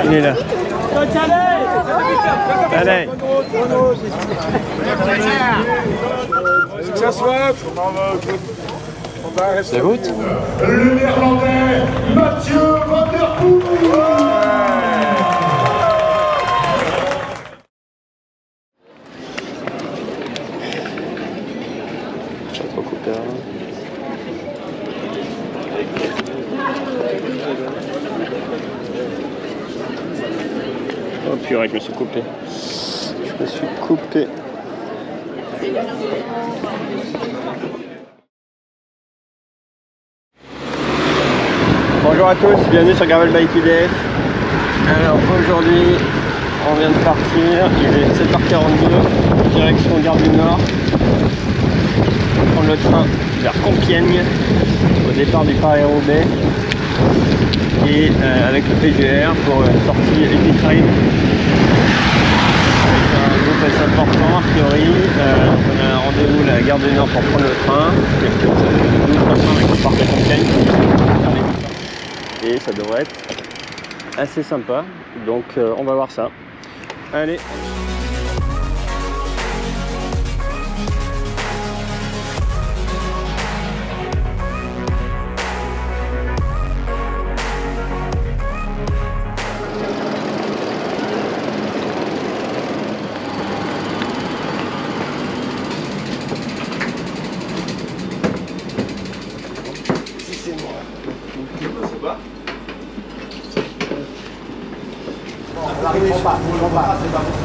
Il est là. Allez. Que ça soit. C'est route. Le Néerlandais Mathieu Van Der Poel. Oh purée, je me suis coupé. Bonjour à tous, bienvenue sur Gravel Bike IDF. Alors aujourd'hui, on vient de partir, il est 7h42, direction Gare du Nord. On va prendre le train vers Compiègne, au départ du Paris-Roubaix. Et avec le PGR pour une sortie Epic Ride. Avec un groupe assez important a priori. On a un rendez-vous à la Gare du Nord pour prendre le train. Il y a peut-être 2-3 trains qui partent à Compiègne. Et ça devrait être assez sympa. Donc on va voir ça. Allez.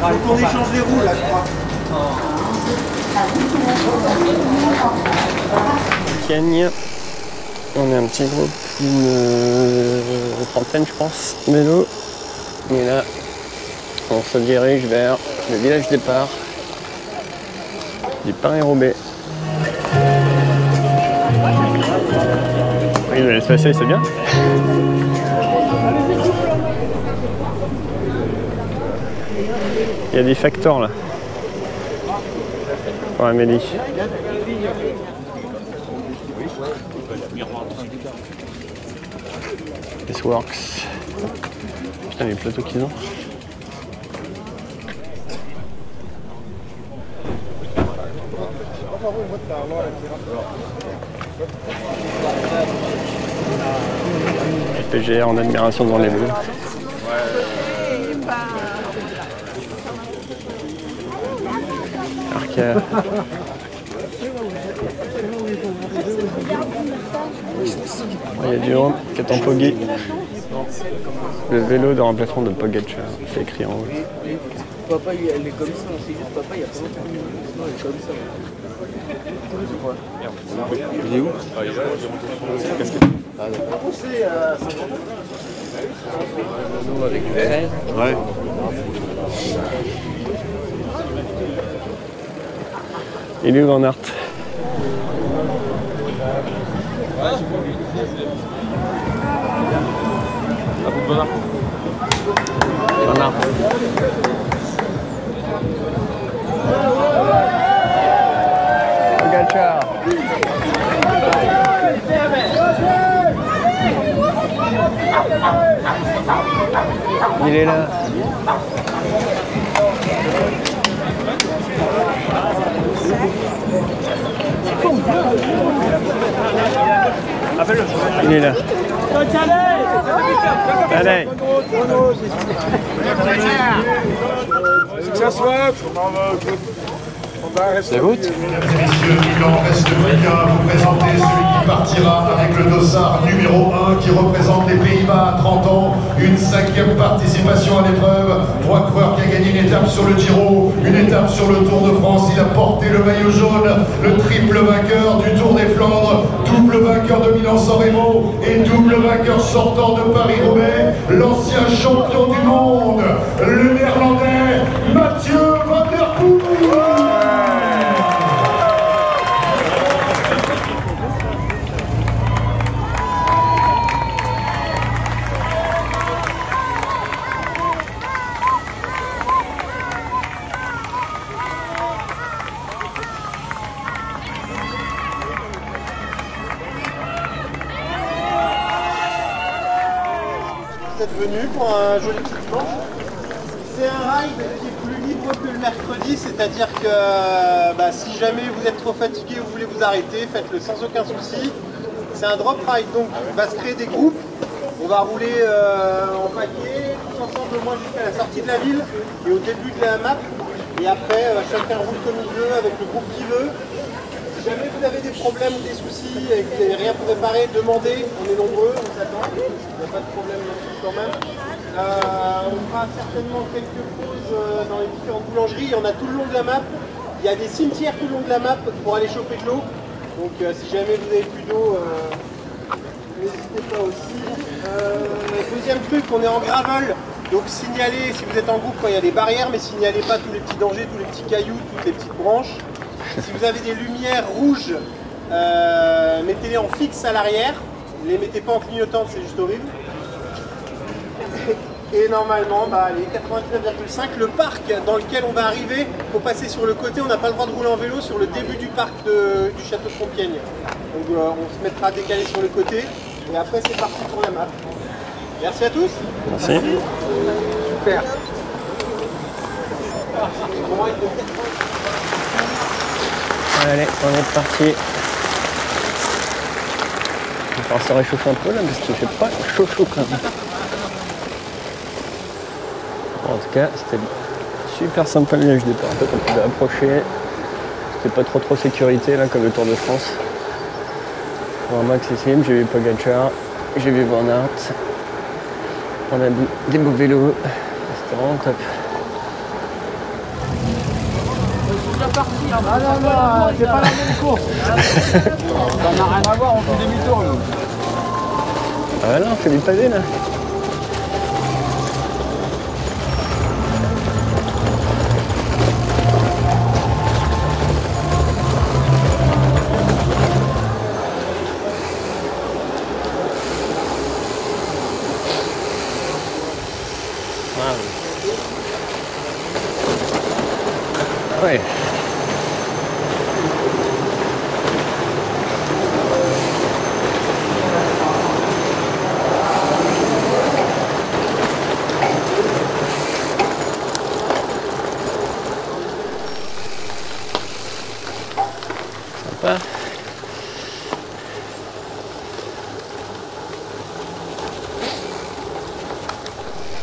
Faut qu'on échange les roues là, je crois. Compiègne. On est un petit groupe d'une trentaine je pense, vélo. Et là, on se dirige vers le village départ du Paris-Roubaix. Oui, il va laisser passer, c'est bien. Il y a des facteurs là. Pour Amélie. This works. Putain, les plateaux qu'ils ont. PGR en admiration devant les bleus. Arca. Il y a du Jérôme qui est en Poggi. Le vélo de remplacement de Pogacar, c'est écrit en haut. Papa, elle est comme ça, c'est juste papa, il y a pas longtemps. Non, elle est comme ça. Il est où? Ah, d'accord. Nous avec le 13. Ouais. Il est où Van Aert? À bout de Van Aert. Van Aert. Pogacar. Il est là. Il est là. Allez. Que ça soit. C'est route. Mesdames et messieurs, il en reste plus qu'à vous présenter celui qui partira avec le dossard numéro 1 qui représente les Pays-Bas à 30 ans. Une 5e participation à l'épreuve. Pour un coureur qui a gagné une étape sur le Giro, une étape sur le Tour de France. Il a porté le maillot jaune, le triple vainqueur du Tour des Flandres, double vainqueur de Milan-San Remo et double vainqueur sortant de Paris-Roubaix. L'ancien champion du monde, le Néerlandais Mathieu Van Der Poel. d'être venus pour un joli petit dimanche. C'est un ride qui est plus libre que le mercredi, c'est-à-dire que si jamais vous êtes trop fatigué ou vous voulez vous arrêter, faites-le sans aucun souci. C'est un drop ride, donc il va se créer des groupes. On va rouler en paquet, tous ensemble au moins jusqu'à la sortie de la ville et au début de la map. Et après, chacun roule comme il veut, avec le groupe qu'il veut. Si jamais vous avez des problèmes ou des soucis et que vous n'avez rien pour réparer, demandez, on est nombreux, on s'attend, il n'y a pas de problème là-dessus quand même. On fera certainement quelques pauses dans les différentes boulangeries, il y en a tout le long de la map. Il y a des cimetières tout le long de la map pour aller choper de l'eau. Donc si jamais vous n'avez plus d'eau, n'hésitez pas aussi. Deuxième truc, on est en gravel. Donc signalez, si vous êtes en groupe, quand il y a des barrières, mais signalez pas tous les petits dangers, tous les petits cailloux, toutes les petites branches. Si vous avez des lumières rouges, mettez-les en fixe à l'arrière. Ne les mettez pas en clignotant, c'est juste horrible. Et normalement, allez, 99,5. Le parc dans lequel on va arriver, il faut passer sur le côté. On n'a pas le droit de rouler en vélo sur le début du parc du château de Compiègne. Donc on se mettra décalé sur le côté. Et après, c'est parti pour la map. Merci à tous. Merci. Super. Allez, on est parti. On va falloir se réchauffer un peu là parce qu'il fait pas chaud quand même. En tout cas, c'était super sympa le village départ. En fait, on pouvait approcher. C'était pas trop sécurité là comme le Tour de France. Vraiment accessible. J'ai vu Pogacar, j'ai vu Van Aert. On a des beaux vélos. C'était vraiment top. Ah non, c'est pas la même course. Ça n'a rien à voir, on fait demi-tour. Ah là, on fait du pavé là. Ouais. Sympa.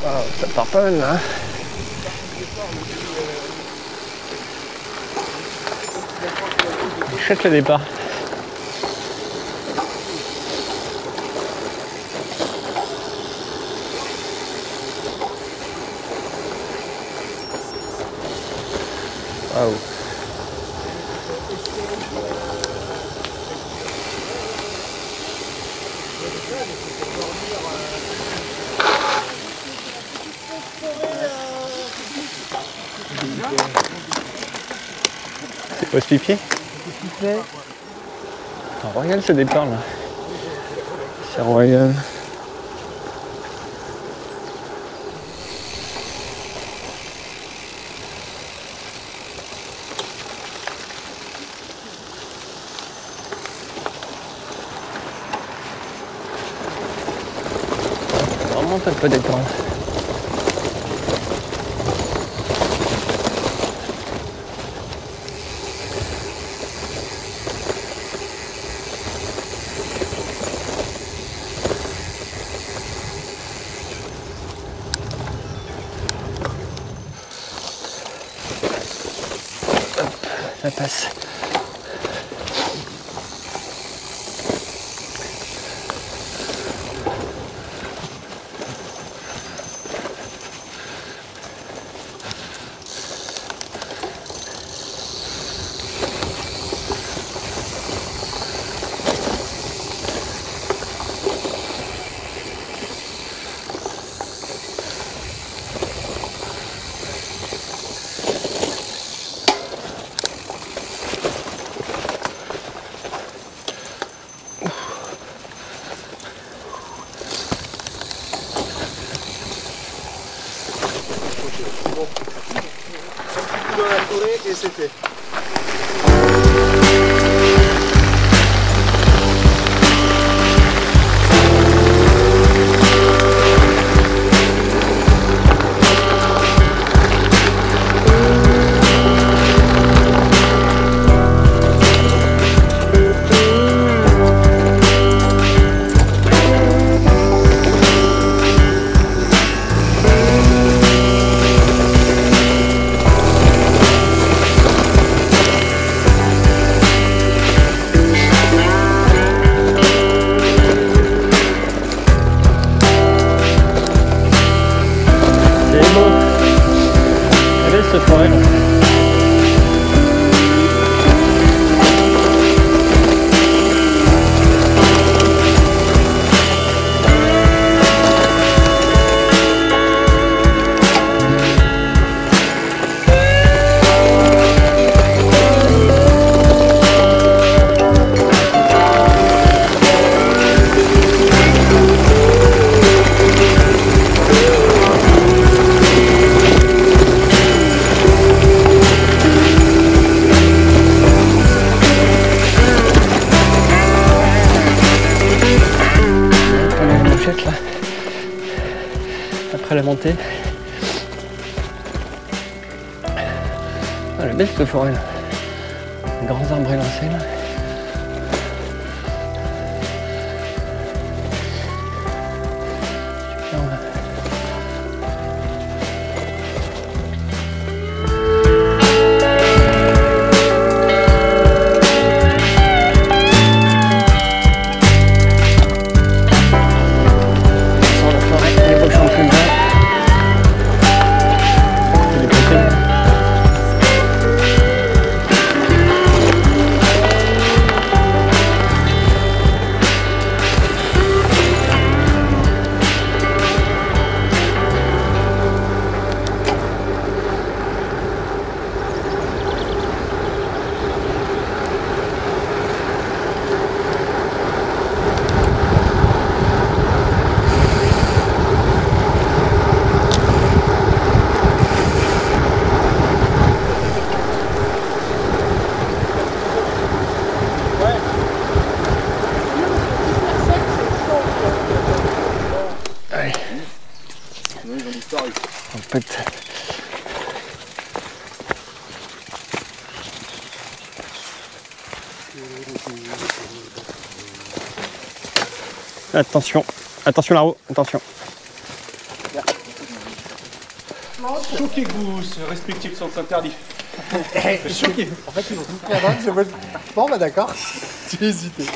Wow, ça part pas mal là. Chouette le départ. Waouh. C'est quoi ce pipi? C'est royal ce départ là. C'est royal. Vraiment pas de peu détendre. Ça passe. Dans la forêt et c'est fait. cette forêt. Là, après la montée. Ah, elle est belle cette forêt là. Les grands arbres élancés là. Super là. En fait, attention, attention là-haut, attention. Choqué que vous respectiez le sens interdit. Choqué. En fait, ils ont tout fait avant. Bon, bah d'accord. J'ai hésité.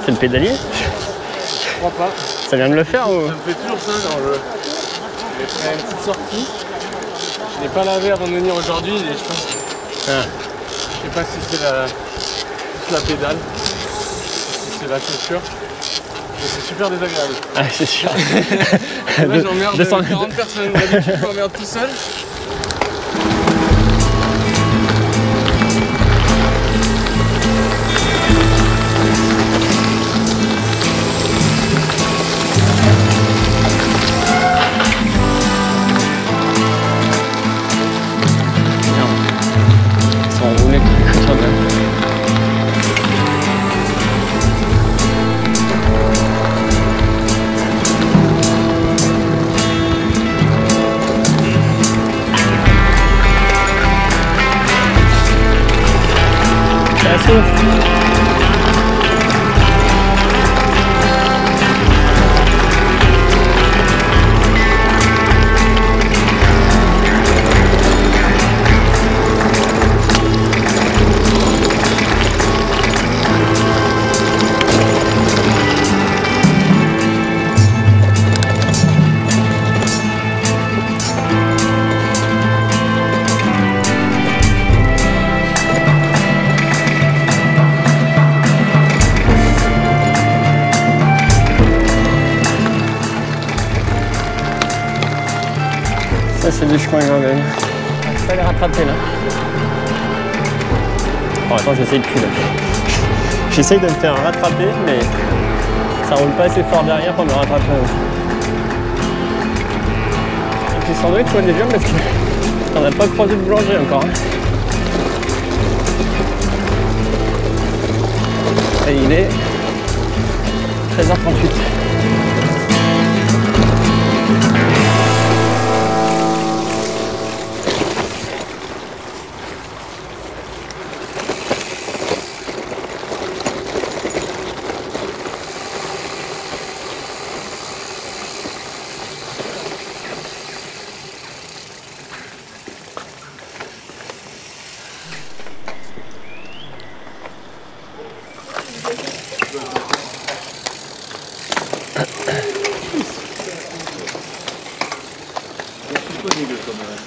C'est le pédalier? Je crois pas. Ça vient de le faire ou? Ça me fait toujours ça dans le... J'ai fait une petite sortie. Je n'ai pas lavé avant de venir aujourd'hui et je pense que... Ah. Je sais pas si c'est la pédale, si c'est la chaussure. Mais c'est super désagréable. Ah, c'est sûr. Là j'emmerde 40 personnes. D'habitude je m'emmerde tout seul. Ça c'est du chemin grand même. Je vais les rattraper là. Oh, attends, j'essaye de culer. J'essaye de me faire rattraper, mais ça roule pas assez fort derrière pour me rattraper. Un petit sandwich, toi déjà, parce que t'en as pas croisé de boulanger encore. Hein. Et il est 13h38.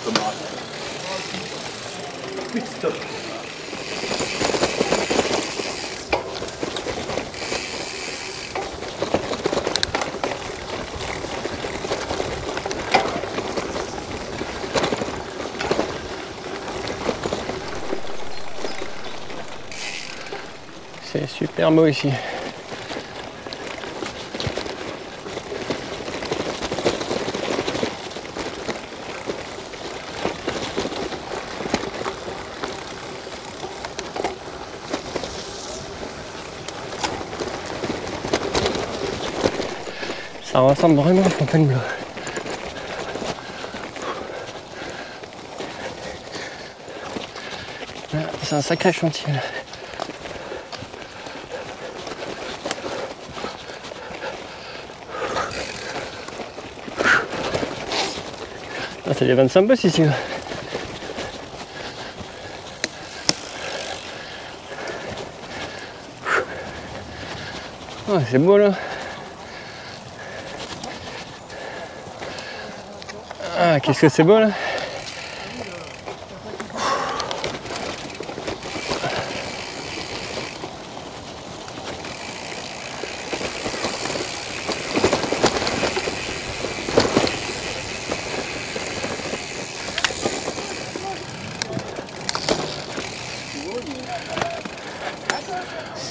comme un raton. Quick stop. C'est super beau ici. Ça ressemble vraiment à Fontainebleau. C'est un sacré chantier là. Ah, c'est les 25 bosses ici là. Oh, c'est beau là. Ah, qu'est-ce que c'est beau là.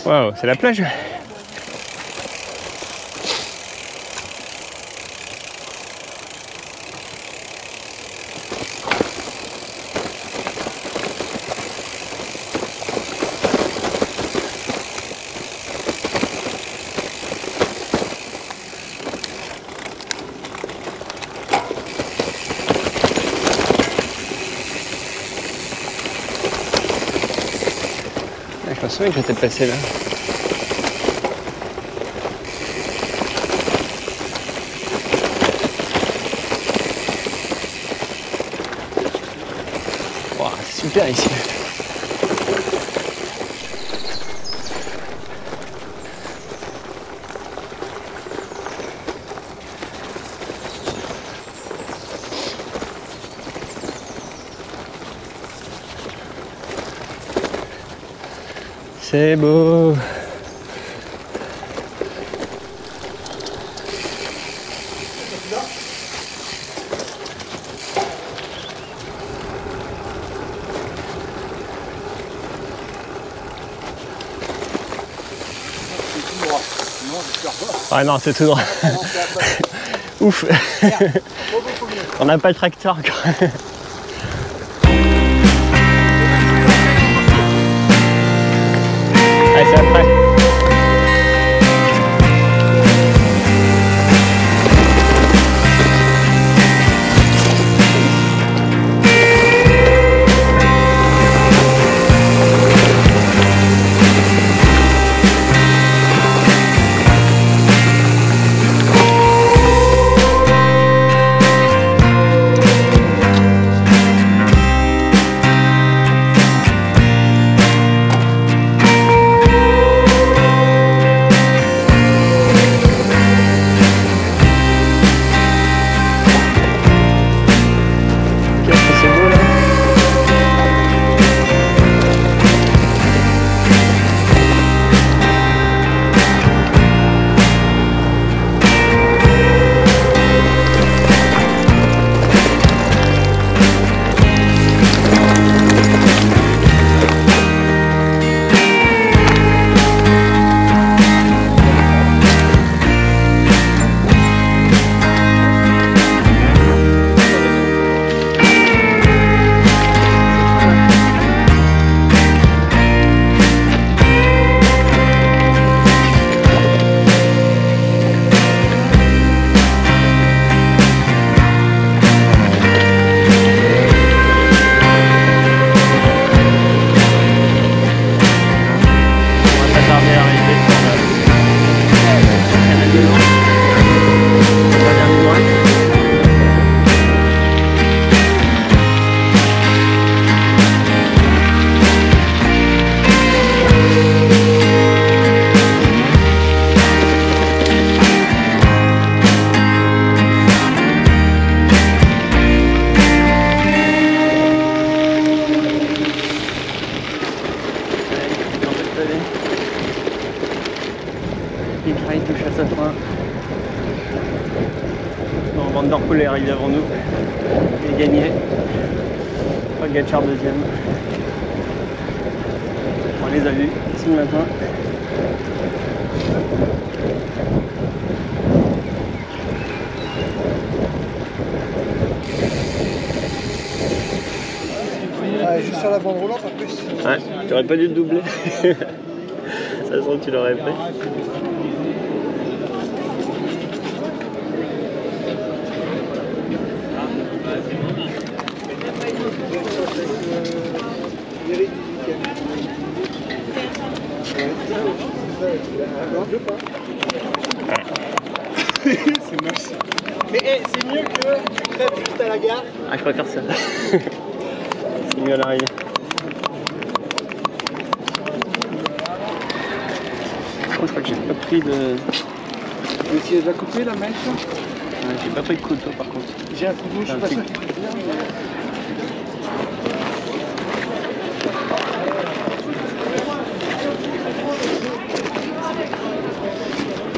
Waouh, c'est la plage. Je me souviens que j'étais passé là. Wow, c'est super ici. C'est beau. Ah non, c'est tout droit. Ouf. On n'a pas le tracteur encore. Allez, c'est après. allez. Big Ride touche à sa fin. Non, Van der Poel est arrivé avant nous. Il a gagné. Pogačar deuxième. On les a vus ce matin. Juste sur la bande roulante en plus. Ouais, tu aurais pas dû te doubler. Ça se trouve que tu l'aurais fait. C'est moche. Mais c'est mieux que tu crèves juste à la gare. Ah, je préfère ça. C'est mieux à l'arrivée. Je crois que j'ai pas pris de... Mais tu as déjà coupé la mèche? J'ai pas pris de couteau par contre. J'ai un couteau, je suis pas sûr.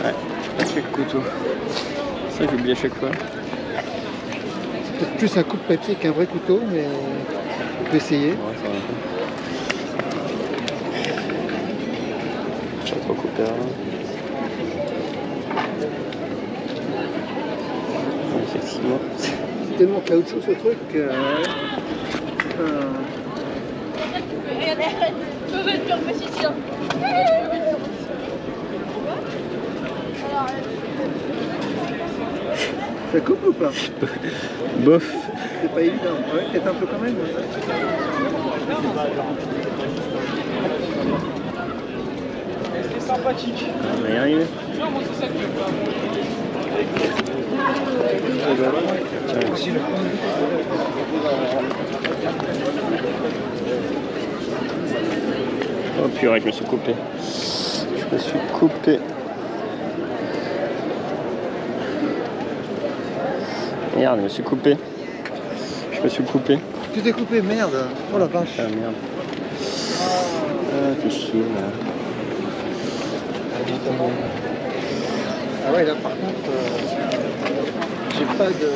Ouais, j'ai pas fait le couteau. Ça j'oublie à chaque fois. C'est peut-être plus un coupe-papier qu'un vrai couteau, mais on peut essayer. Ouais, ça va. Je vais pas couper là. Effectivement. C'est tellement caoutchouc ce truc que... Ça coupe ou pas? Bof. C'est pas évident. Ouais, peut-être un peu quand même. C'est sympathique. On va y arriver. Oh purée, je me suis coupé. Je me suis coupé. Merde, je me suis coupé. Je me suis coupé. Tu t'es coupé, merde. Oh la vache. Ah merde. Ah, t'es chier là. Ah ouais, là par contre, j'ai pas de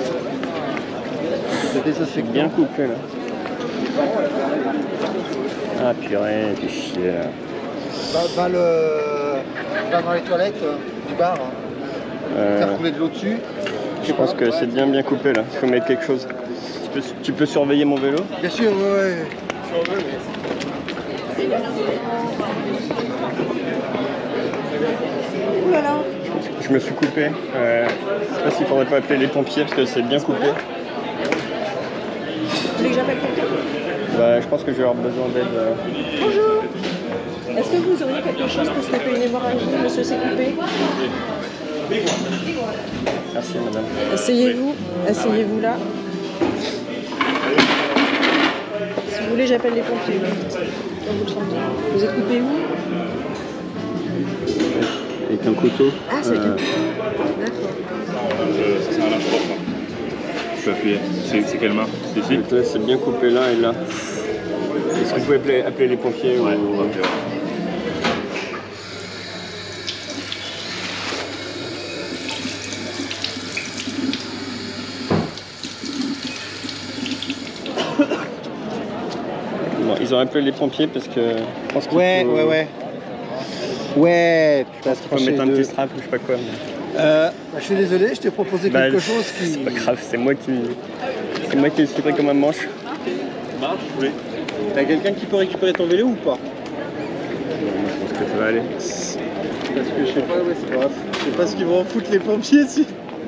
C'est désinfectant. bien coupé là. Ah purée, t'es chier là. Va dans les toilettes du bar, faire couler de l'eau dessus. Je pense que c'est bien coupé là. Il faut mettre quelque chose. Tu peux surveiller mon vélo? Bien sûr, ouais. Ouh là là. Je me suis coupé. Je sais pas s'il faudrait pas appeler les pompiers parce que c'est bien coupé. Tu veux que j'appelle quelqu'un? Bah, je pense que je vais avoir besoin d'aide. Bonjour. Est-ce que vous auriez quelque chose pour se taper une hémorragie, monsieur s'est coupé? Merci madame. Asseyez-vous là. Si vous voulez, j'appelle les pompiers. Comme vous le sentez. Vous êtes coupé où? Avec un couteau. Ah, c'est avec un couteau. D'accord. Ça sert à la porte. Je peux appuyer. C'est quelle main? C'est ici? Donc là, c'est bien coupé là et là. Est-ce que vous pouvez appeler les pompiers? Ouais, ou... on va appeler. Bon, ils ont appelé les pompiers parce que je pense qu'il Ouais, faut... ouais. Ouais, Parce qu'il faut mettre un petit strap ou je sais pas quoi. Mais... Je suis désolé, je t'ai proposé quelque chose qui... C'est pas grave, c'est moi qui le suis pris comme un manche. Marche? Oui. T'as quelqu'un qui peut récupérer ton vélo ou pas? Je pense que ça va aller. Parce que je sais pas, ouais, c'est pas grave. Je sais pas ce qu'ils vont en foutre les pompiers si.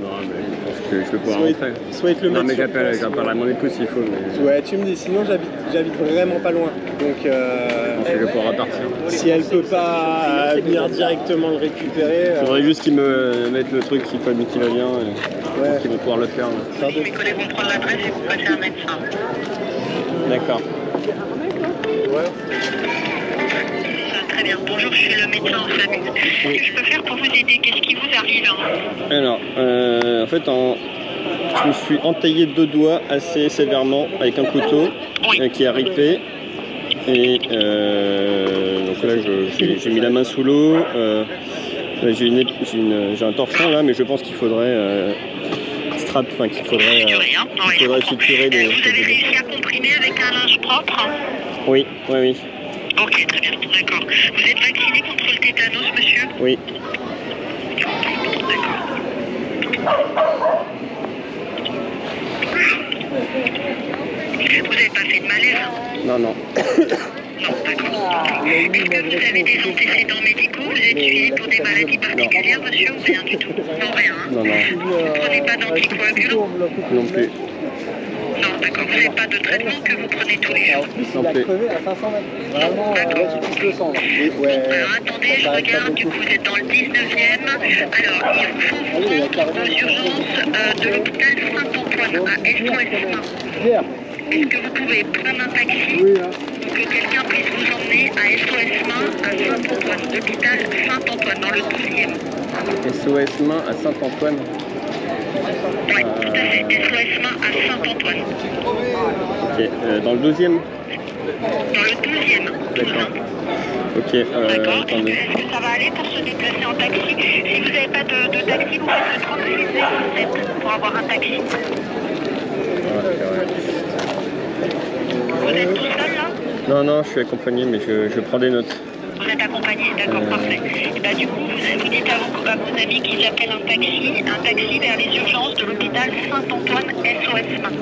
Non, mais je pense que je vais pouvoir rentrer. Soit ils te le Non, mettent mais sur j'appellerai mon épouse s'il faut. Mais... Ouais, tu me dis, sinon j'habite vraiment pas loin. Donc Je pense que je vais pouvoir repartir. si elle peut pas venir directement le récupérer. Il faudrait juste qu'ils me mettent le truc qu'il faut qu'il va bien. Et... Je pense qu'ils vont pouvoir le faire. Pardon. Mes collègues vont prendre l'adresse et vous passer un médecin. D'accord. Très bien. Bonjour, je suis le médecin en famille. Qu'est-ce que je peux faire pour vous aider? Qu'est-ce qui vous arrive? Alors, en fait, je me suis entaillé 2 doigts assez sévèrement avec un couteau Oui. qui a ripé. Et donc là j'ai mis la main sous l'eau. J'ai un torchon là, mais je pense qu'il faudrait strap, enfin qu'il faudrait suturer des. Vous avez réussi à comprimer avec un linge propre? Oui, oui, oui. Ok, très bien, d'accord. Vous êtes vacciné contre le tétanos, monsieur? Oui. D'accord. Vous n'avez pas fait de malaise? Non, non. Non, d'accord. Est-ce que vous avez des antécédents médicaux? Vous êtes suivi pour des maladies particulières, monsieur, ou rien du tout? Non, rien. Hein. Non, non. Vous ne prenez pas d'anticoagulants? Non plus. Non, d'accord. Vous n'avez pas de traitement que vous prenez tous les jours? Non plus. D'accord. Alors attendez, je regarde, du coup vous êtes dans le 19e. Alors, il vous faut vous rendre aux urgences de l'hôpital Saint-Antoine à SOS-Main. Est-ce que vous pouvez prendre un taxi pour que quelqu'un puisse vous emmener à SOS-Main à Saint-Antoine, hôpital Saint-Antoine, dans le 12e? SOS Main à Saint-Antoine. Oui, tout à fait, SOS-Main à Saint-Antoine. Ok, dans le 12e. Dans le 12e. D'accord. Ok, D'accord. attendez. Est-ce que ça va aller pour se déplacer en taxi? Si vous n'avez pas de taxi, vous faites le 3607 pour avoir un taxi. Ouais, Vous êtes tout seul là? non, non, je suis accompagné, mais je prends des notes. Vous êtes accompagné, d'accord, parfait. Et bah, du coup, vous dites à vos amis qu'ils appellent un taxi vers les urgences de l'hôpital Saint-Antoine SOS Main.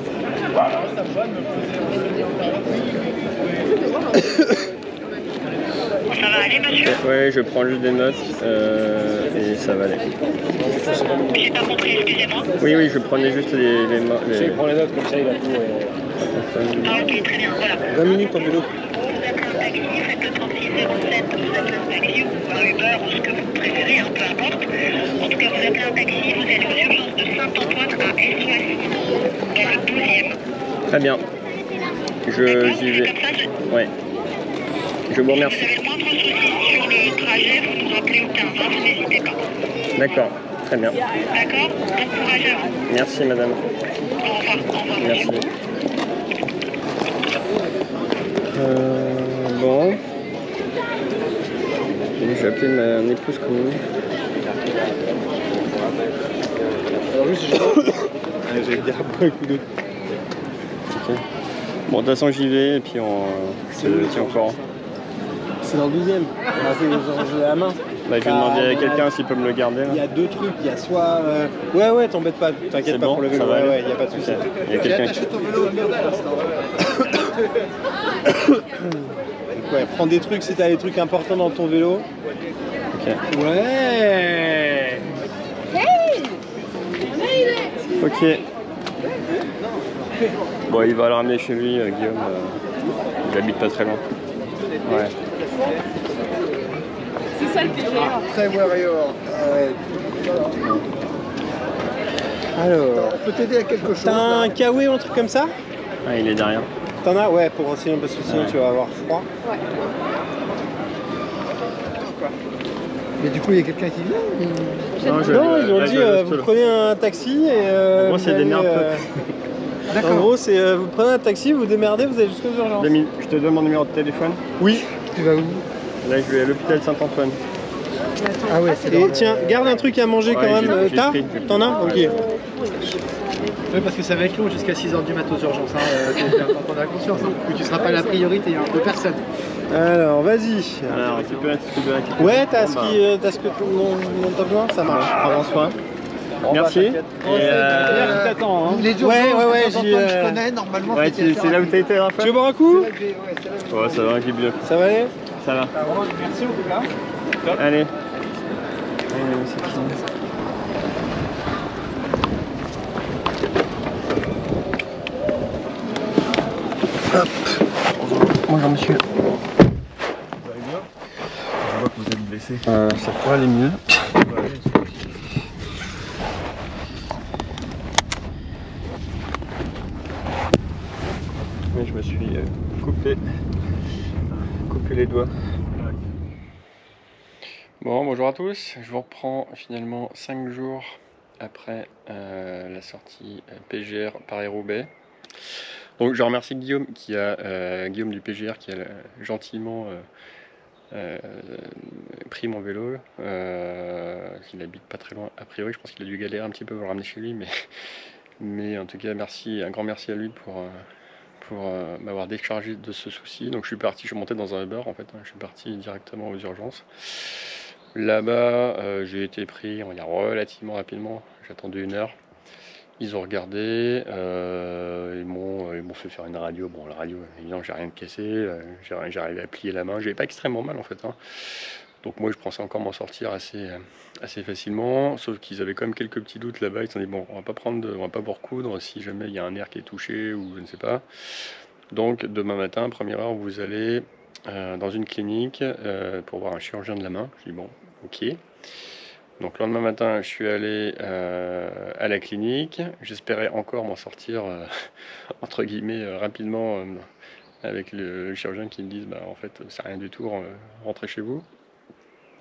Ça va aller, monsieur? Ouais, je prends juste des notes et ça va aller. J'ai pas compris, excusez-moi. Oui, oui, je prenais juste les mains. Il prend les notes comme ça, il a tout. Ah, ok, très bien, voilà. 20 minutes en vélo. Vous appelez un taxi, faites le 3607, vous appelez un taxi ou un Uber ou ce que vous préférez, peu importe. En tout cas, vous appelez un taxi, vous allez aux urgences de Saint-Antoine à SOS dans le 12e. Très bien. J'y vais. Comme ça, Ouais. Je vous si remercie. vous avez le moindre souci sur le trajet, vous nous rappelez au 15, hein, vous n'hésitez pas. D'accord. Très bien. D'accord? Bon courage à vous. Merci, madame. Au revoir, Merci. monsieur. Bon. Je vais appeler mon épouse quand même. Alors juste, j'allais dire un coup de... Ok. Bon, de toute façon, j'y vais et puis on se tient au courant. C'est dans le 12e. J'ai la main. Bah, je vais demander à quelqu'un s'il peut me le garder. Là. Il y a deux trucs. Il y a soit. Ouais, t'embête pas. T'inquiète C'est pas bon, pour le vélo. ça va Ouais, aller. ouais, il n'y a pas de souci. Ok. Il y a quelqu'un qui... ton vélo au mur pour l'instant. Ouais, prends des trucs si t'as des trucs importants dans ton vélo. Ok. Ouais. Ok. Bon, il va le ramener chez lui, Guillaume. Il habite pas très loin. Ouais. C'est ça le PGR. Très warrior. Alors. On peut t'aider à quelque chose. T'as un là. kawaii ou un truc comme ça? Ah, il est derrière. T'en as? Ouais, pour sinon, parce que sinon Ouais. tu vas avoir froid. Mais du coup, il y a quelqu'un qui vient ou... Non, Non, ils ont là, dit je reste vous là. prenez un taxi et. En gros, vous c'est allez, démerde-toi. En D'accord. gros, c'est vous prenez un taxi, vous démerdez, vous allez jusqu'aux urgences. 2 minutes. Je te donne mon numéro de téléphone. Oui. Tu vas où? Là, je vais à l'hôpital Saint-Antoine. Ah ouais, c'est dans Et le- tiens, garde un truc à manger Ouais, quand même. j'ai T'as? pris. T'en as? Ok. Oui, parce que ça va être long jusqu'à 6h du mat aux urgences, hein, donc on a conscience que tu ne seras pas la priorité de personne. Alors, vas-y. Alors, récupérer un petit peu de la question. Ouais, t'as Bon, ce bah, t'as ce que dont t'as besoin, ça marche. prends soin. Merci. Et, t'attends, hein. Les urgences, Ouais, de temps en j'y, temps, je connais, normalement ouais, c'était c'est là où t'as été la dernière Tu fois? veux boire un coup? Ouais, c'est là où- Ouais, ça va, j'ai bien. Ça va aller? Ça va. Merci en tout cas. Allez. Bonjour monsieur. Vous allez bien? Je vois que vous êtes blessé. Ça pourrait aller mieux. Mais je me suis coupé les doigts. Bon, bonjour à tous. Je vous reprends finalement 5 jours après la sortie PGR Paris-Roubaix. Donc je remercie Guillaume Guillaume du PGR qui a gentiment pris mon vélo. Il habite pas très loin a priori, je pense qu'il a dû galérer un petit peu pour le ramener chez lui, mais en tout cas merci, un grand merci à lui pour m'avoir déchargé de ce souci. Donc je suis monté dans un Uber en fait, hein, je suis parti directement aux urgences. Là-bas j'ai été pris, on va dire, relativement rapidement, j'ai attendu 1 heure. Ils ont regardé, ils m'ont fait faire une radio. Bon, la radio, évidemment, j'ai rien de cassé, j'arrivais à plier la main, j'avais pas extrêmement mal en fait, hein. Donc moi je pensais encore m'en sortir assez facilement, sauf qu'ils avaient quand même quelques petits doutes là-bas. Ils se sont dit bon, on va pas vous recoudre si jamais il y a un nerf qui est touché ou je ne sais pas. Donc demain matin, première heure, vous allez dans une clinique pour voir un chirurgien de la main. Je dis bon, ok. Donc le lendemain matin, je suis allé à la clinique. J'espérais encore m'en sortir entre guillemets rapidement avec le chirurgien qui me dise bah en fait c'est rien du tout, rentrez chez vous.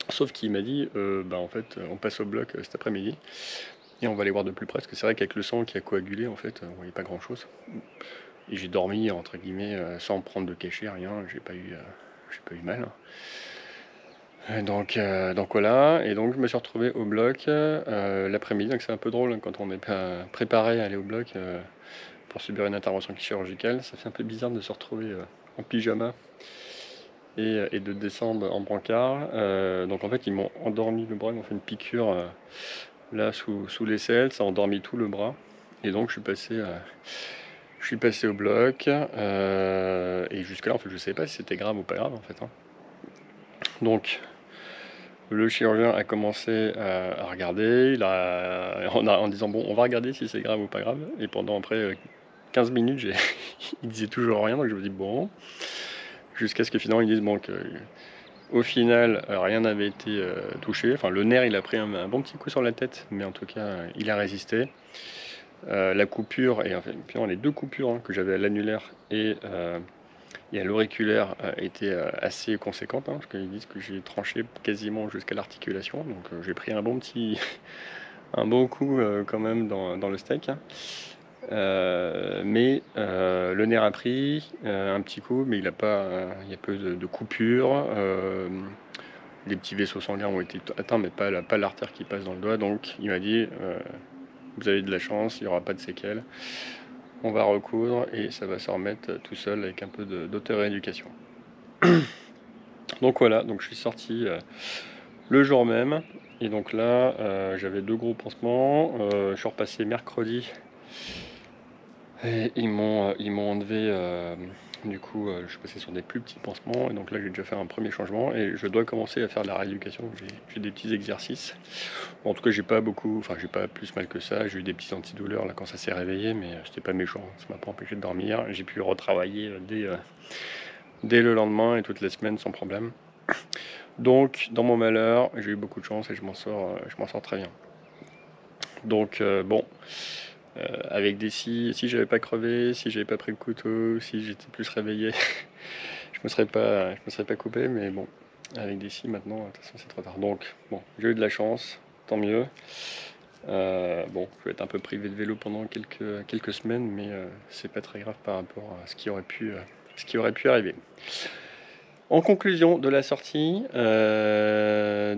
Sauf qu'il m'a dit bah en fait on passe au bloc cet après-midi et on va aller voir de plus près parce que c'est vrai qu'avec le sang qui a coagulé en fait on voyait pas grand chose. Et j'ai dormi entre guillemets sans prendre de cachet, rien, j'ai pas eu mal. Donc voilà, et donc je me suis retrouvé au bloc l'après-midi, donc c'est un peu drôle hein, quand on n'est pas préparé à aller au bloc pour subir une intervention chirurgicale, ça fait un peu bizarre de se retrouver en pyjama et de descendre en brancard. Donc en fait ils m'ont endormi le bras, ils m'ont fait une piqûre là sous l'aisselle, ça a endormi tout le bras, et donc je suis passé au bloc, et jusque là en fait je savais pas si c'était grave ou pas grave en fait, hein. Donc le chirurgien a commencé à regarder, en disant bon on va regarder si c'est grave ou pas grave, et pendant après 15 minutes il disait toujours rien, donc je me dis bon, jusqu'à ce que finalement ils disent bon que au final rien n'avait été touché, enfin le nerf il a pris un bon petit coup sur la tête, mais en tout cas il a résisté. La coupure, et enfin les 2 coupures hein, que j'avais à l'annulaire et à l'auriculaire étaient assez conséquentes, hein, parce qu'ils disent que j'ai tranché quasiment jusqu'à l'articulation, donc j'ai pris un bon coup quand même dans le steak, hein. Mais le nerf a pris un petit coup, mais il y a peu de coupures. Les petits vaisseaux sanguins ont été atteints, mais pas l'artère qui passe dans le doigt. Donc il m'a dit vous avez de la chance, il n'y aura pas de séquelles. On va recoudre et ça va se remettre tout seul avec un peu d'auto-rééducation. Donc voilà, donc je suis sorti le jour même. Et donc là, j'avais 2 gros pansements. Je suis repassé mercredi. Et ils m'ont enlevé, du coup, je suis passé sur des plus petits pansements, et donc là j'ai déjà fait un premier changement, et je dois commencer à faire de la rééducation. J'ai des petits exercices. Bon, en tout cas, j'ai pas plus mal que ça. J'ai eu des petits antidouleurs là quand ça s'est réveillé, mais c'était pas méchant, ça m'a pas empêché de dormir. J'ai pu retravailler dès le lendemain et toute la semaine sans problème. Donc, dans mon malheur, j'ai eu beaucoup de chance et je m'en sors très bien. Donc, bon. Avec des si j'avais pas crevé, si j'avais pas pris le couteau, si j'étais plus réveillé, je me serais pas coupé, mais bon, avec des si maintenant, de toute façon c'est trop tard. Donc bon, j'ai eu de la chance, tant mieux. Bon, je vais être un peu privé de vélo pendant quelques semaines, mais c'est pas très grave par rapport à ce qui aurait pu arriver. En conclusion de la sortie,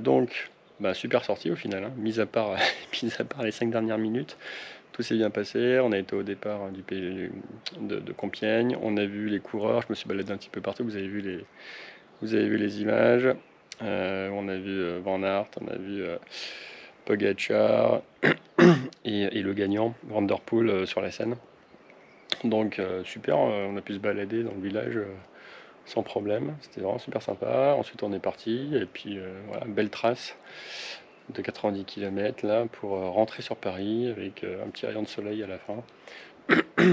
donc super sortie au final, hein, mis à part les 5 dernières minutes. Tout s'est bien passé, on a été au départ de Compiègne, on a vu les coureurs, je me suis baladé un petit peu partout, vous avez vu les images, on a vu Van Aert, on a vu Pogačar et le gagnant, Van der Poel sur la scène. Donc super, on a pu se balader dans le village sans problème, c'était vraiment super sympa. Ensuite on est parti, et puis voilà, belle trace de 90 km là pour rentrer sur Paris avec un petit rayon de soleil à la fin.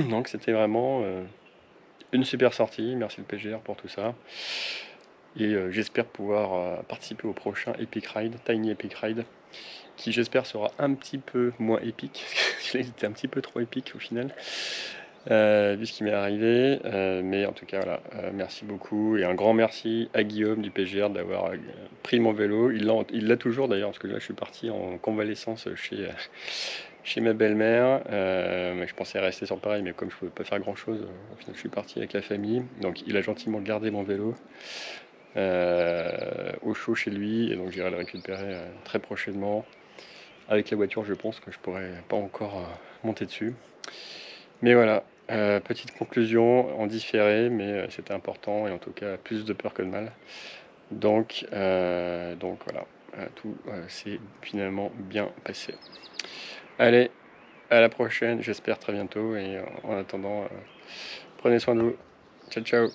Donc c'était vraiment une super sortie. Merci le PGR pour tout ça, et j'espère pouvoir participer au prochain Epic Ride, Tiny Epic Ride, qui j'espère sera un petit peu moins épique parce qu'il était un petit peu trop épique au final vu ce qui m'est arrivé, mais en tout cas voilà, merci beaucoup, et un grand merci à Guillaume du PGR d'avoir pris mon vélo. Il l'a toujours d'ailleurs, parce que là je suis parti en convalescence chez ma belle-mère, mais je pensais rester sur Paris, mais comme je ne pouvais pas faire grand chose, au final je suis parti avec la famille, donc il a gentiment gardé mon vélo au chaud chez lui, et donc j'irai le récupérer très prochainement. Avec la voiture, je pense que je pourrais pas encore monter dessus. Mais voilà, petite conclusion en différé, mais c'était important, et en tout cas plus de peur que de mal. Donc voilà, tout s'est finalement bien passé. Allez, à la prochaine, j'espère très bientôt, et en attendant, prenez soin de vous. Ciao, ciao.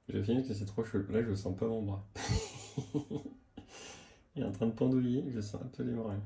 J'ai fini que c'est trop chaud. Là, je sens pas mon bras. Il est en train de pendouiller, je sens absolument rien.